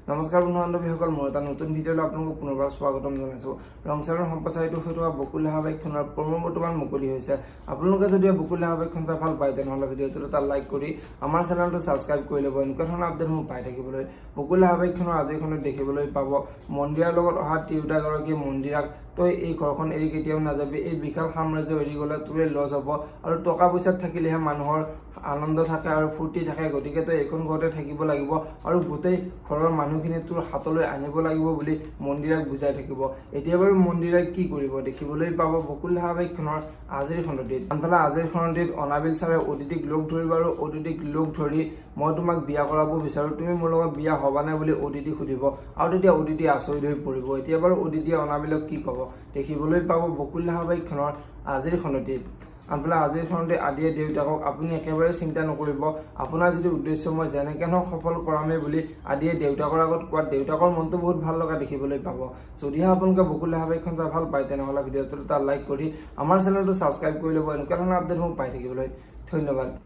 নমস্কাৰ বন্ধু বান্ধৱীসকল, মই এটা নতুন ভিডিঅ'লৈ আপোনালোকক পুনৰবাৰ স্বাগতম জনাইছোঁ। ৰংচাৰৰ সম্প্ৰচাৰিত হৈ থকা বকুল ধাৰাবাহিকখনৰ প্ৰমো বৰ্তমান মুকলি হৈছে। আপোনালোকে যদি বকুল ধাৰাবাহিকখন চাই ভাল পায় তেনেহ'লে ভিডিঅ'টোত এটা লাইক কৰি আমাৰ চেনেলটো ছাবস্ক্ৰাইব কৰি ল'ব এনেকুৱা ধৰণৰ আপডেটসমূহ পাই থাকিবলৈ। বকুল ধাৰাবাহিকখনৰ আজিখনত দেখিবলৈ পাব মন্দিৰাৰ লগত অহা তিৰোতাগৰাকীয়ে মন্দিৰাক তই এই ঘৰখন এৰি কেতিয়াও নাযাবি, এই বিশাল সাম্ৰাজ্য এৰি গ'লে তোৰে লছ হ'ব আৰু টকা পইচাত থাকিলেহে মানুহৰ আনন্দ থাকে আৰু ফূৰ্তি থাকে, গতিকে তই এইখন ঘৰতে থাকিব লাগিব আৰু গোটেই ঘৰৰ মানুহখিনি তোৰ হাতলৈ আনিব লাগিব বুলি মন্দিৰাক বুজাই থাকিব। এতিয়া বাৰু মন্দিৰাই কি কৰিব দেখিবলৈ পাব বকুল ধাৰাবাহিকখনৰ আজিৰ খণ্ডটিত। আনফালে আজিৰ খণ্ডটিত অনাবিল ছাৰে অদিতিক লগ ধৰিব আৰু অদিতিক লগ ধৰি মই তোমাক বিয়া কৰাব বিচাৰোঁ, তুমি মোৰ লগত বিয়া হ'বানে বুলি অদিতিক সুধিব আৰু তেতিয়া অদিতি আচৰিত হৈ পৰিব। এতিয়া বাৰু অদিতিয়ে অনাবিলক কি ক'ব দেখিবলৈ পাব বকুল ধাৰাবাহিকখনৰ আজিৰ খণ্ডটিত। আনফালে আজিৰ খণ্ডতে আদিয়ে দেউতাকক আপুনি একেবাৰে চিন্তা নকৰিব, আপোনাৰ যিটো উদ্দেশ্য মই যেনেকৈ নহওক সফল কৰামেই বুলি আদিয়ে দেউতাকৰ আগত কোৱাত দেউতাকৰ মনটো বহুত ভাল লগা দেখিবলৈ পাব। যদিহে আপোনালোকে বকুল ধাৰাবাহিকখন চাই ভাল পায় তেনেহ'লে ভিডিঅ'টোত এটা লাইক কৰি আমাৰ চেনেলটো ছাবস্ক্ৰাইব কৰি ল'ব এনেকুৱা ধৰণৰ আপডেটসমূহ পাই থাকিবলৈ। ধন্যবাদ।